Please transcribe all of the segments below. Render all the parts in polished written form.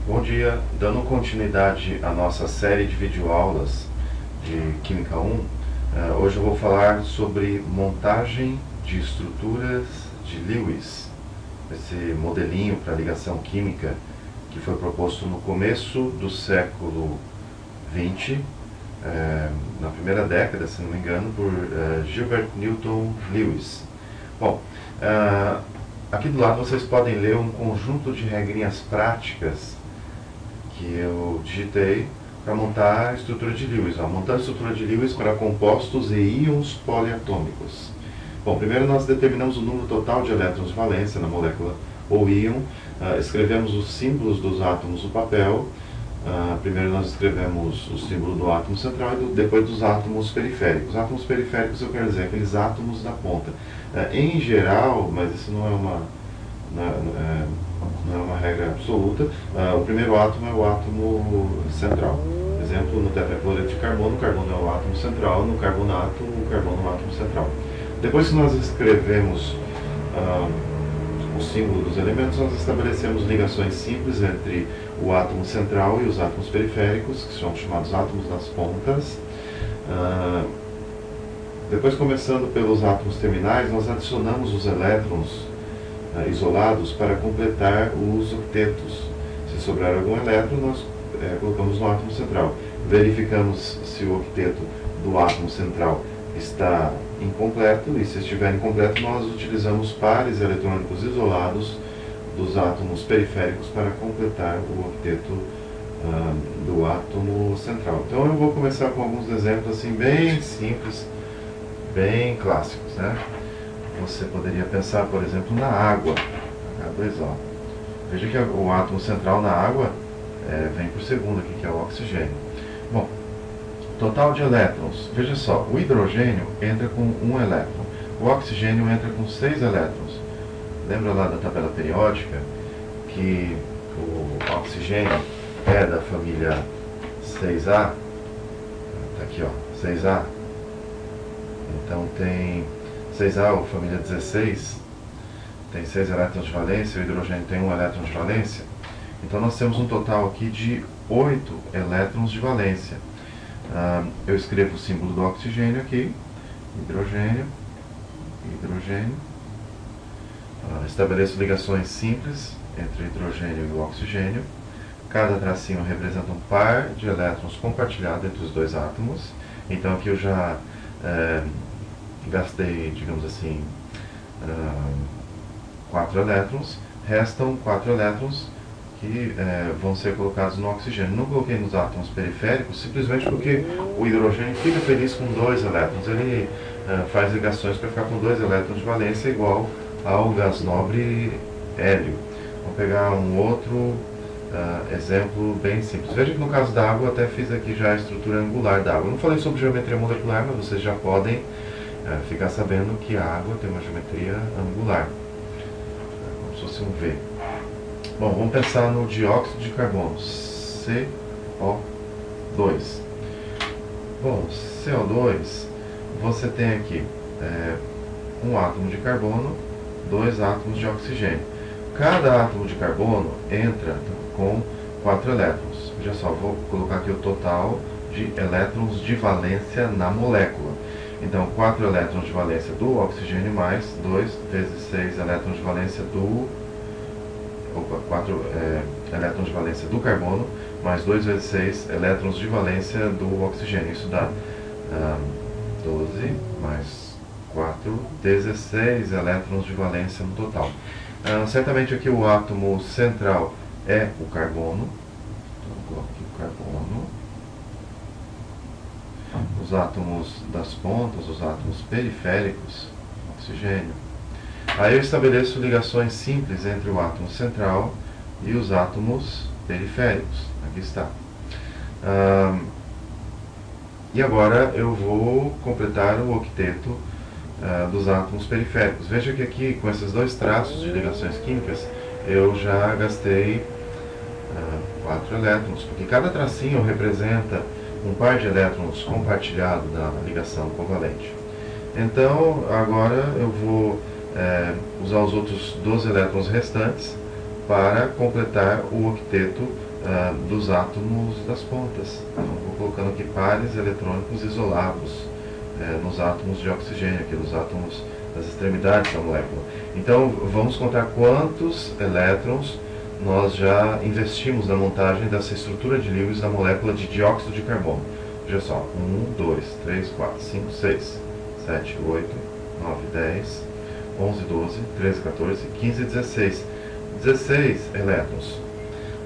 Bom dia, dando continuidade à nossa série de videoaulas de Química 1, hoje eu vou falar sobre montagem de estruturas de Lewis, esse modelinho para ligação química que foi proposto no começo do século XX, na primeira década, se não me engano, por Gilbert Newton Lewis. Bom, aqui do lado vocês podem ler um conjunto de regrinhas práticas que eu digitei para montar a estrutura de Lewis. Montando a estrutura de Lewis para compostos e íons poliatômicos. Bom, primeiro nós determinamos o número total de elétrons de valência na molécula ou íon, escrevemos os símbolos dos átomos no papel. Primeiro nós escrevemos o símbolo do átomo central e depois dos átomos periféricos. Átomos periféricos eu quero dizer aqueles átomos da ponta. Em geral, mas isso não é uma regra absoluta, o primeiro átomo é o átomo central. Por exemplo, no tetracloreto de carbono, o carbono é o átomo central, no carbonato, o carbono é o átomo central. Depois que nós escrevemos o símbolo dos elementos, nós estabelecemos ligações simples entre o átomo central e os átomos periféricos, que são chamados átomos das pontas. Depois, começando pelos átomos terminais, nós adicionamos os elétrons isolados para completar os octetos. Se sobrar algum elétron, nós colocamos no átomo central. Verificamos se o octeto do átomo central está incompleto, e se estiver incompleto, nós utilizamos pares eletrônicos isolados dos átomos periféricos para completar o octeto do átomo central. Então eu vou começar com alguns exemplos assim bem simples, bem clássicos, né? Você poderia pensar, por exemplo, na água, H2O. Veja que o átomo central na água vem por segundo aqui, que é o oxigênio. Bom, total de elétrons. Veja só, o hidrogênio entra com 1 elétron, o oxigênio entra com 6 elétrons. Lembra lá da tabela periódica que o oxigênio é da família 6A? Está aqui, ó, 6A. Então tem 6A, ou família 16, tem 6 elétrons de valência, o hidrogênio tem 1 elétron de valência. Então nós temos um total aqui de 8 elétrons de valência. Eu escrevo o símbolo do oxigênio aqui, hidrogênio, hidrogênio. Estabeleço ligações simples entre o hidrogênio e o oxigênio. Cada tracinho representa um par de elétrons compartilhado entre os dois átomos. Então aqui eu já gastei, digamos assim, 4 elétrons. Restam 4 elétrons que vão ser colocados no oxigênio. Não coloquei nos átomos periféricos, simplesmente porque o hidrogênio fica feliz com 2 elétrons. Ele faz ligações para ficar com 2 elétrons de valência, igual ao gás nobre hélio. Vou pegar um outro exemplo bem simples. Veja que no caso da água, eu até fiz aqui já a estrutura angular da água. Eu não falei sobre geometria molecular, mas vocês já podem ficar sabendo que a água tem uma geometria angular, como se fosse um V. Bom, vamos pensar no dióxido de carbono, CO2. Bom, CO2, você tem aqui um átomo de carbono, 2 átomos de oxigênio. Cada átomo de carbono entra com 4 elétrons. Veja só, vou colocar aqui o total de elétrons de valência na molécula. Então, 4 elétrons de valência do oxigênio mais 2 vezes 6 elétrons de valência do... 4 elétrons de valência do carbono mais 2 vezes 6 elétrons de valência do oxigênio. Isso dá 12 mais 4, 16 elétrons de valência no total. Certamente aqui o átomo central é o carbono. Então, eu coloco aqui o carbono. Os átomos das pontas, os átomos periféricos, oxigênio. Aí eu estabeleço ligações simples entre o átomo central e os átomos periféricos. Aqui está. E agora eu vou completar o octeto dos átomos periféricos. Veja que aqui, com esses 2 traços de ligações químicas, eu já gastei 4 elétrons, porque cada tracinho representa um par de elétrons compartilhado na ligação covalente. Então, agora eu vou usar os outros 12 elétrons restantes para completar o octeto dos átomos das pontas. Então, vou colocando aqui pares eletrônicos isolados nos átomos de oxigênio, aqui nos átomos das extremidades da molécula. Então, vamos contar quantos elétrons nós já investimos na montagem dessa estrutura de Lewis da molécula de dióxido de carbono. Veja só, 1, 2, 3, 4, 5, 6, 7, 8, 9, 10, 11, 12, 13, 14, 15, 16. 16 elétrons.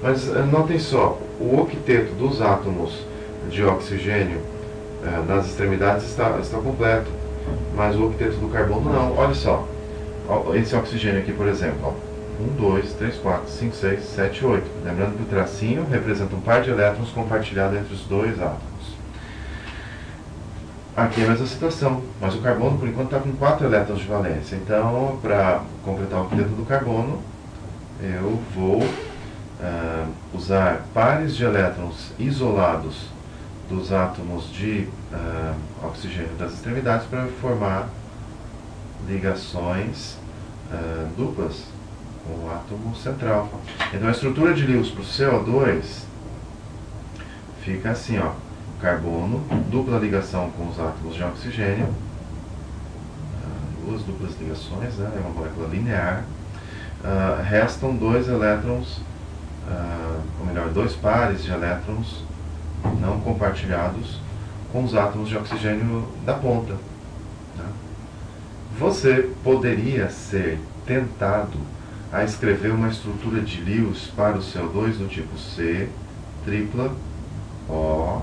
Mas notem só, o octeto dos átomos de oxigênio nas extremidades está completo, mas o octeto do carbono não. Olha só, esse oxigênio aqui, por exemplo, ó, 1, 2, 3, 4, 5, 6, 7, 8. Lembrando que o tracinho representa um par de elétrons compartilhado entre os dois átomos. Aqui é a mesma situação, mas o carbono, por enquanto, está com 4 elétrons de valência. Então, para completar o octeto do carbono, eu vou usar pares de elétrons isolados dos átomos de oxigênio das extremidades para formar ligações duplas com o átomo central. Então a estrutura de Lewis para o CO2 fica assim, ó, carbono, dupla ligação com os átomos de oxigênio, duas duplas ligações, né, é uma molécula linear. Restam 2 elétrons, ou melhor, 2 pares de elétrons não compartilhados com os átomos de oxigênio da ponta. Né? Você poderia ser tentado a escrever uma estrutura de Lewis para o CO2 do tipo C, tripla, O,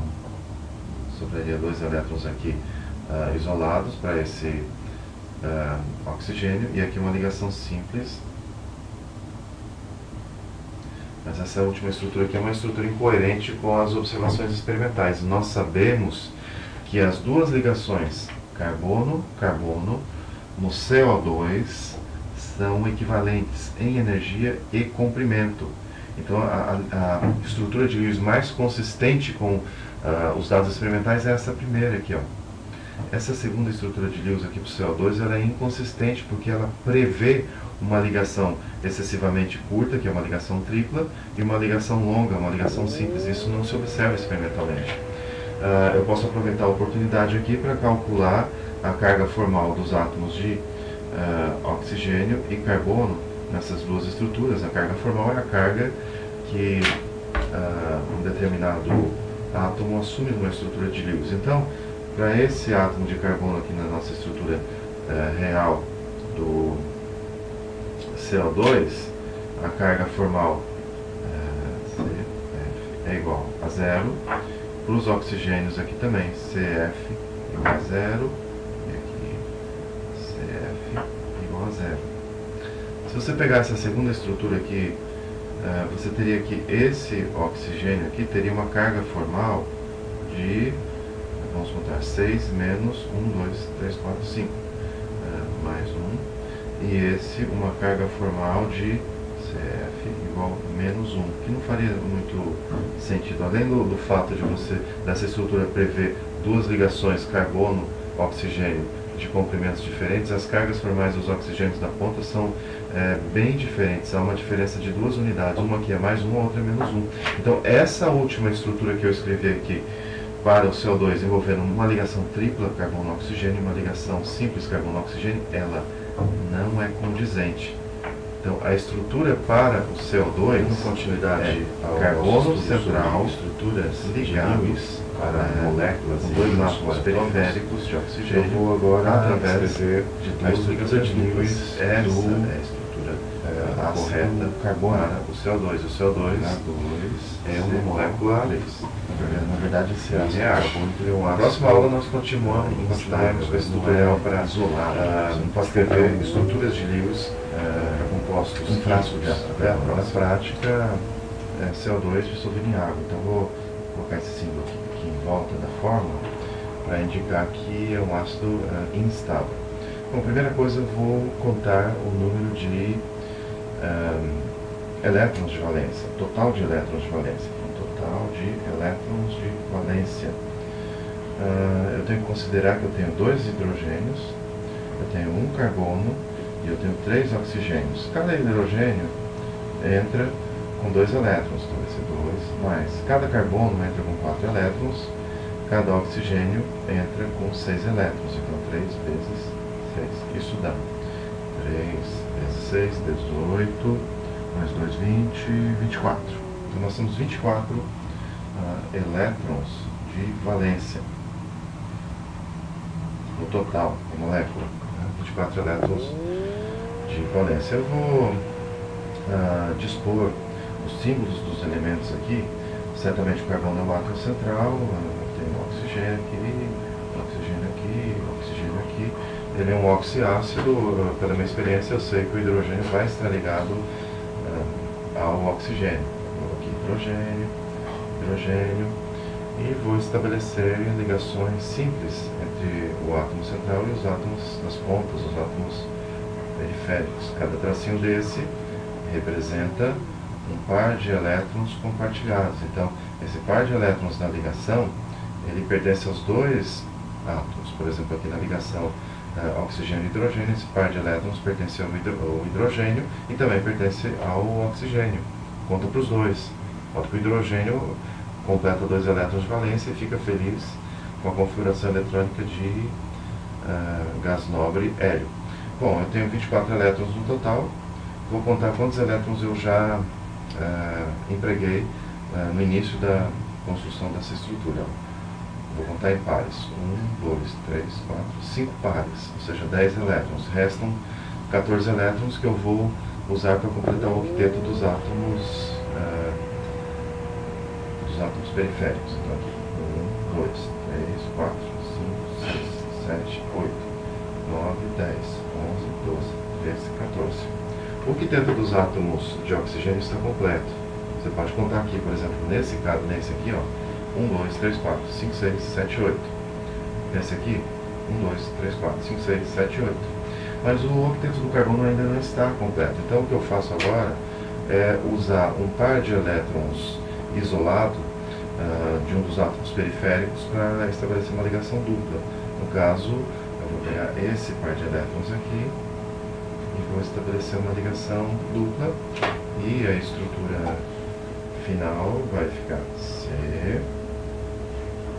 sobraria 2 elétrons aqui isolados para esse oxigênio, e aqui uma ligação simples. Mas essa última estrutura aqui é uma estrutura incoerente com as observações experimentais. Nós sabemos que as duas ligações carbono-carbono no CO2 são equivalentes em energia e comprimento. Então a estrutura de Lewis mais consistente com os dados experimentais é essa primeira aqui, ó. Essa segunda estrutura de Lewis aqui para o CO2 ela é inconsistente porque ela prevê uma ligação excessivamente curta, que é uma ligação tripla, e uma ligação longa, uma ligação simples. Isso não se observa experimentalmente. Eu posso aproveitar a oportunidade aqui para calcular a carga formal dos átomos de oxigênio e carbono nessas duas estruturas. A carga formal é a carga que um determinado átomo assume numa estrutura de Lewis. Então, para esse átomo de carbono aqui na nossa estrutura real do CO2, a carga formal CF é igual a 0. Para os oxigênios aqui também, CF igual a 0. E aqui, CF igual a 0. Se você pegar essa segunda estrutura aqui, você teria que esse oxigênio aqui teria uma carga formal de, vamos contar, 6 menos 1, 2, 3, 4, 5, mais 1. E esse, uma carga formal de CF igual a menos 1, que não faria muito sentido. Além do fato de você, dessa estrutura, prever duas ligações carbono-oxigênio de comprimentos diferentes, as cargas formais dos oxigênios da ponta são bem diferentes. Há uma diferença de 2 unidades, uma aqui é mais 1, a outra é menos 1. Então, essa última estrutura que eu escrevi aqui para o CO2 envolvendo uma ligação tripla carbono-oxigênio e uma ligação simples carbono-oxigênio, ela não é condizente. Então, a estrutura para o CO2 dando continuidade ao carbono central, estruturas ligadas para moléculas e dois átomos periféricos de oxigênio. Eu vou agora através de duas ligações de Lewis. Essa é a estrutura correta carbono para o CO2. O CO2 é uma molécula, na verdade, esse carbono é um ácido. Na próxima aula nós continuaremos com esse tutorial para escrever estruturas de Lewis compostos um frasco de ácido. Na prática, CO2 dissolvido em água. Então vou colocar esse símbolo aqui em volta da fórmula para indicar que é um ácido instável. Bom, primeira coisa, eu vou contar o número de elétrons de valência, total de elétrons de valência. Total de elétrons de valência. Eu tenho que considerar que eu tenho 2 hidrogênios, eu tenho 1 carbono e eu tenho 3 oxigênios. Cada hidrogênio entra com 2 elétrons, então vai ser 2 mais cada carbono entra com 4 elétrons, cada oxigênio entra com 6 elétrons. Então 3 vezes 6. Isso dá 3 vezes 6, 18, mais 2, 20, 24. Então nós temos 24 elétrons de valência no total, na molécula, né? 24 elétrons de valência. Eu vou dispor os símbolos dos elementos aqui. Certamente o carbono é o átomo central, tem o oxigênio aqui, oxigênio aqui, oxigênio aqui. Ele é um oxiácido. Pela minha experiência eu sei que o hidrogênio vai estar ligado ao oxigênio. Vou aqui hidrogênio, hidrogênio, e vou estabelecer ligações simples entre o átomo central e os átomos das pontas, os átomos periféricos. Cada tracinho desse representa um par de elétrons compartilhados. Então, esse par de elétrons na ligação, ele pertence aos dois átomos. Por exemplo, aqui na ligação oxigênio e hidrogênio, esse par de elétrons pertence ao hidrogênio e também pertence ao oxigênio. Conta para os dois. Conta que o hidrogênio completa 2 elétrons de valência e fica feliz com a configuração eletrônica de gás nobre hélio. Bom, eu tenho 24 elétrons no total. Vou contar quantos elétrons eu já empreguei no início da construção dessa estrutura. Vou contar em pares. 1, 2, 3, 4, 5 pares, ou seja, 10 elétrons. Restam 14 elétrons que eu vou usar para completar o octeto dos átomos periféricos. Então aqui, 1, 2, 3, 4, 5, 6, 7, 8, 9, 10, 11, 12, 13, 14. O octeto dos átomos de oxigênio está completo. Você pode contar aqui, por exemplo, nesse aqui, ó, 1, 2, 3, 4, 5, 6, 7, 8. Nesse aqui, 1, 2, 3, 4, 5, 6, 7, 8. Mas o octeto do carbono ainda não está completo. Então o que eu faço agora é usar um par de elétrons isolado de um dos átomos periféricos para estabelecer uma ligação dupla. No caso, eu vou pegar esse par de elétrons aqui e vou estabelecer uma ligação dupla, e a estrutura final vai ficar C,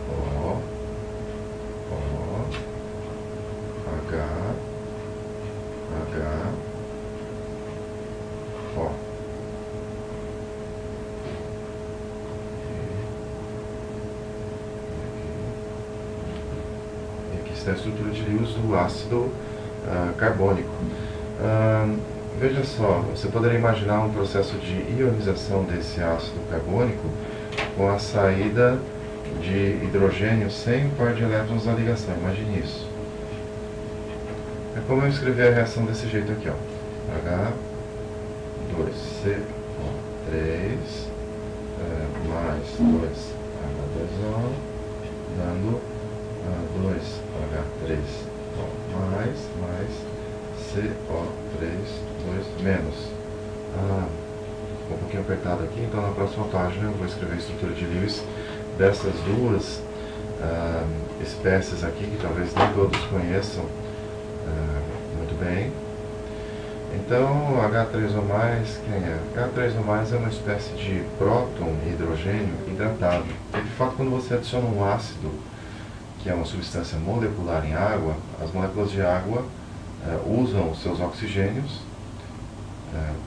O, H, O. E aqui está a estrutura de Lewis do ácido carbônico. Veja só, você poderia imaginar um processo de ionização desse ácido carbônico com a saída de hidrogênio sem um par de elétrons na ligação. Imagine isso. É como eu escrever a reação desse jeito aqui, ó. H2CO3 mais 2H2O, dando 2H3O mais CO3, 2 menos. Ficou um pouquinho apertado aqui, então na próxima página eu vou escrever a estrutura de Lewis dessas duas espécies aqui, que talvez nem todos conheçam muito bem. Então, H3O+, quem é? H3O+, é uma espécie de próton hidrogênio hidratado. E de fato, quando você adiciona um ácido, que é uma substância molecular em água, as moléculas de água usam os seus oxigênios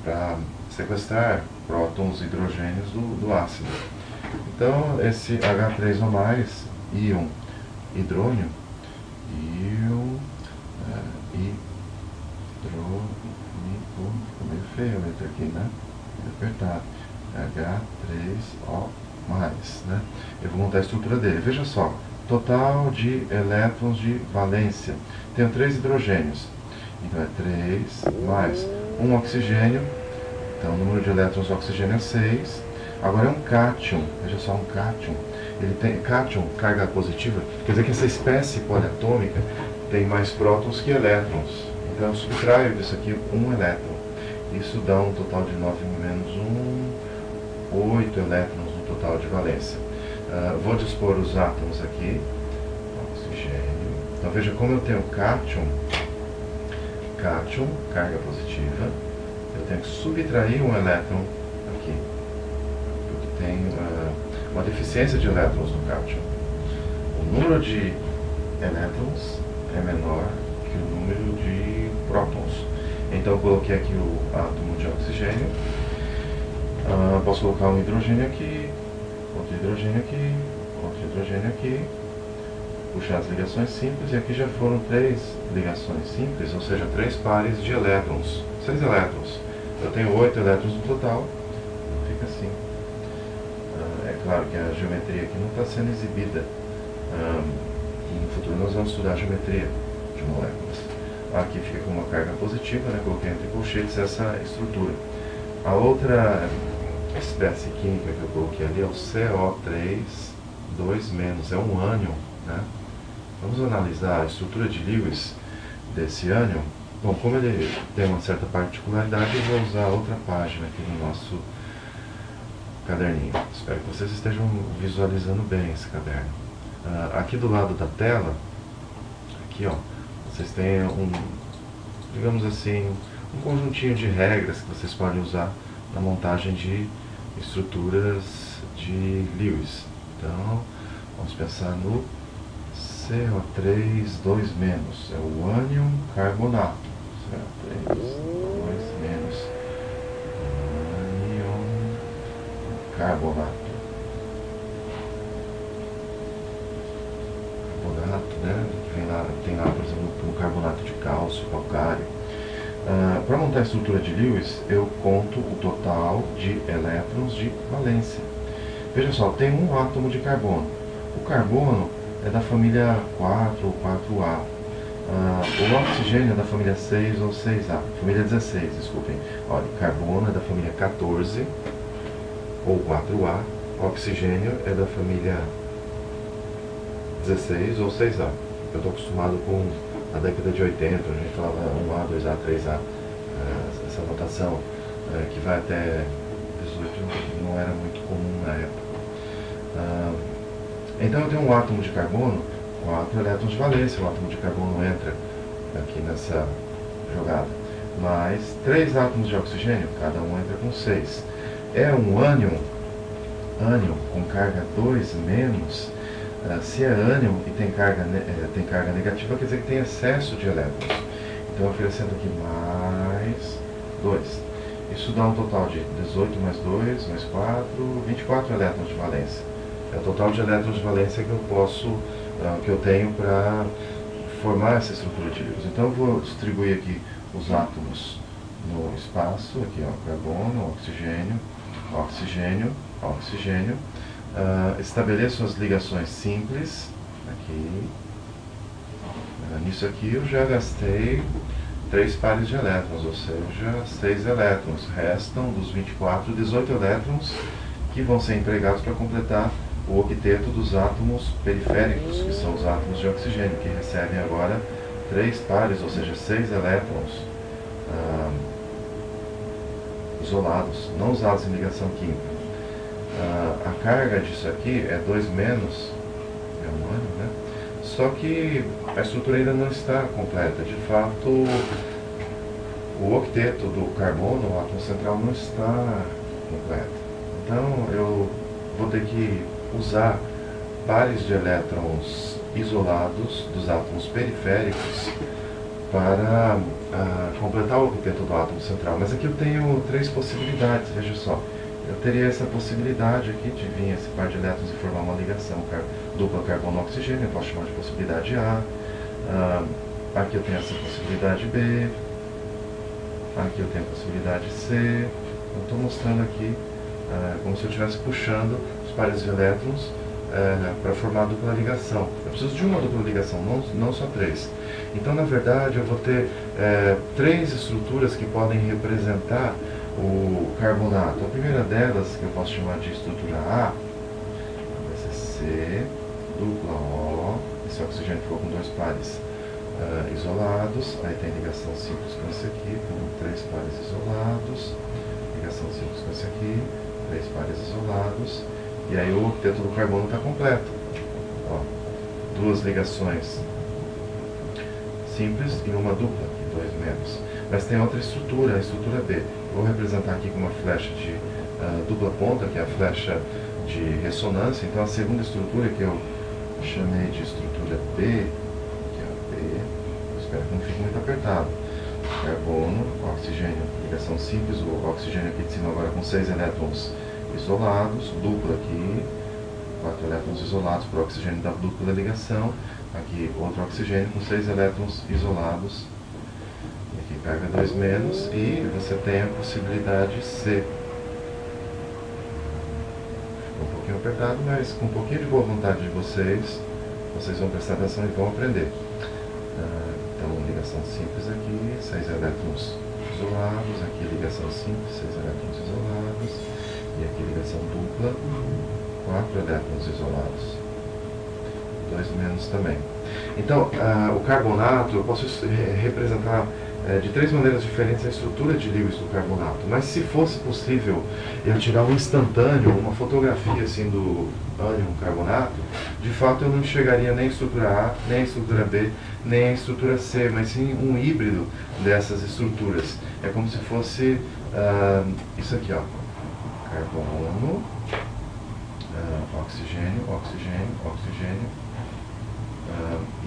para sequestrar prótons hidrogênios do ácido. Então, esse H3O+, íon hidrônio, ficou meio feio a letra aqui, né? Meio apertado. H3O+, né? Eu vou montar a estrutura dele. Veja só, total de elétrons de valência. Tenho 3 hidrogênios. Então é 3 mais um oxigênio. Então o número de elétrons do oxigênio é 6. Agora é um cátion. Veja só, um cátion. Ele tem cátion, carga positiva. Quer dizer que essa espécie poliatômica tem mais prótons que elétrons. Então eu subtraio disso aqui um elétron. Isso dá um total de 9 menos 1, 8 elétrons no total de valência. Vou dispor os átomos aqui. Oxigênio. Então veja como eu tenho cátion, carga positiva. Eu tenho que subtrair um elétron aqui. Porque tem uma deficiência de elétrons no cátion. O número de elétrons é menor que o número de prótons. Então eu coloquei aqui o átomo de oxigênio, posso colocar um hidrogênio aqui, outro hidrogênio aqui, outro hidrogênio aqui, puxar as ligações simples, e aqui já foram 3 ligações simples, ou seja, 3 pares de elétrons, 6 elétrons. Eu tenho 8 elétrons no total, fica assim. É claro que a geometria aqui não está sendo exibida. No futuro nós vamos estudar a geometria de moléculas. Aqui fica com uma carga positiva, né? Coloquei entre colchetes essa estrutura. A outra espécie química que eu coloquei ali é o CO3 2-, é um ânion, né? Vamos analisar a estrutura de Lewis desse ânion. Bom, como ele tem uma certa particularidade, eu vou usar outra página aqui no nosso caderninho. Espero que vocês estejam visualizando bem esse caderno. Aqui do lado da tela, aqui ó, vocês têm digamos assim, um conjuntinho de regras que vocês podem usar na montagem de estruturas de Lewis. Então, vamos pensar no CO3 2-, é o ânion carbonato. CO3 2-, ânion carbonato. Carbonato, né? Tem lá, por exemplo, o carbonato de cálcio, calcário. Para montar a estrutura de Lewis, eu conto o total de elétrons de valência. Veja só, tem um átomo de carbono. O carbono é da família 4 ou 4A. O oxigênio é da família 6 ou 6A. Família 16, desculpem. Olha, carbono é da família 14 ou 4A. O oxigênio é da família 16 ou 6A. Eu estou acostumado com a década de 80, a gente falava 1A, 2A, 3A, essa notação que vai até 18 não era muito comum na época. Então eu tenho um átomo de carbono, 4 elétrons de valência, o átomo de carbono entra aqui nessa jogada, mais 3 átomos de oxigênio, cada um entra com 6. É um ânion com carga 2-. Se é ânion e tem carga negativa, quer dizer que tem excesso de elétrons. Então eu acrescento aqui mais 2. Isso dá um total de 18 mais 2, mais 4, 24 elétrons de valência. É o total de elétrons de valência que eu tenho para formar essa estrutura de Lewis. Então eu vou distribuir aqui os átomos no espaço, aqui ó, carbono, oxigênio, oxigênio, oxigênio. Estabeleço as ligações simples aqui. Nisso aqui eu já gastei 3 pares de elétrons, ou seja, 6 elétrons. Restam dos 24, 18 elétrons que vão ser empregados para completar o octeto dos átomos periféricos, que são os átomos de oxigênio, que recebem agora 3 pares, ou seja, 6 elétrons isolados, não usados em ligação química. A carga disso aqui é 2-, é um ânion, né? Só que a estrutura ainda não está completa. De fato, o octeto do carbono, o átomo central, não está completo. Então eu vou ter que usar pares de elétrons isolados dos átomos periféricos para completar o octeto do átomo central. Mas aqui eu tenho 3 possibilidades, veja só. Eu teria essa possibilidade aqui de vir esse par de elétrons e formar uma ligação dupla carbono-oxigênio, eu posso chamar de possibilidade A. Aqui eu tenho essa possibilidade B. Aqui eu tenho a possibilidade C. Eu estou mostrando aqui como se eu estivesse puxando os pares de elétrons para formar a dupla ligação. Eu preciso de uma dupla ligação, não só 3. Então, na verdade, eu vou ter 3 estruturas que podem representar o carbonato. A primeira delas, que eu posso chamar de estrutura A, vai ser C, dupla O. Esse oxigênio ficou com 2 pares isolados. Aí tem ligação simples com esse aqui, com 3 pares isolados. Ligação simples com esse aqui, 3 pares isolados. E aí o octeto do carbono está completo. Ó, 2 ligações simples e uma dupla, aqui 2-. Mas tem outra estrutura, a estrutura B. Vou representar aqui com uma flecha de dupla ponta, que é a flecha de ressonância. Então a segunda estrutura, que eu chamei de estrutura B, que é a B, eu espero que não fique muito apertado. Carbono, oxigênio, ligação simples, o oxigênio aqui de cima agora com 6 elétrons isolados, dupla aqui, 4 elétrons isolados para o oxigênio da dupla ligação, aqui outro oxigênio com 6 elétrons isolados, e aqui carga 2 menos, e você tem a possibilidade C. Ficou um pouquinho apertado, mas com um pouquinho de boa vontade de vocês vão prestar atenção e vão aprender. Então, ligação simples aqui, 6 elétrons isolados, aqui ligação simples, 6 elétrons isolados, e aqui ligação dupla, 4 elétrons isolados, 2 menos também. Então, o carbonato, eu posso representar de 3 maneiras diferentes a estrutura de Lewis do carbonato, mas se fosse possível eu tirar um instantâneo, uma fotografia assim do ânion carbonato, de fato eu não enxergaria nem a estrutura A, nem a estrutura B, nem a estrutura C, mas sim um híbrido dessas estruturas. É como se fosse isso aqui, ó, carbono, oxigênio, oxigênio, oxigênio,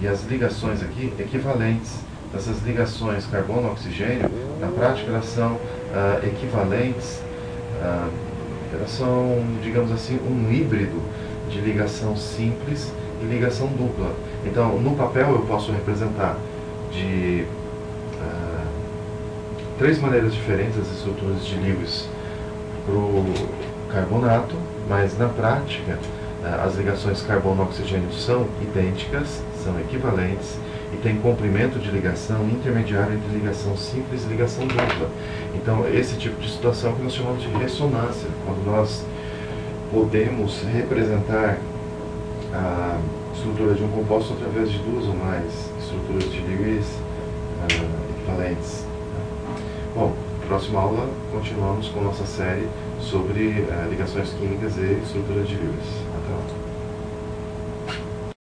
e as ligações aqui equivalentes. Essas ligações carbono-oxigênio, na prática elas são equivalentes, elas são, digamos assim, um híbrido de ligação simples e ligação dupla. Então, no papel eu posso representar de 3 maneiras diferentes as estruturas de Lewis para o carbonato, mas na prática as ligações carbono-oxigênio são idênticas, são equivalentes, e tem comprimento de ligação intermediário entre ligação simples e ligação dupla. Então, esse tipo de situação que nós chamamos de ressonância, quando nós podemos representar a estrutura de um composto através de 2 ou mais estruturas de Lewis equivalentes. Bom, próxima aula continuamos com nossa série sobre ligações químicas e estrutura de Lewis. Até lá.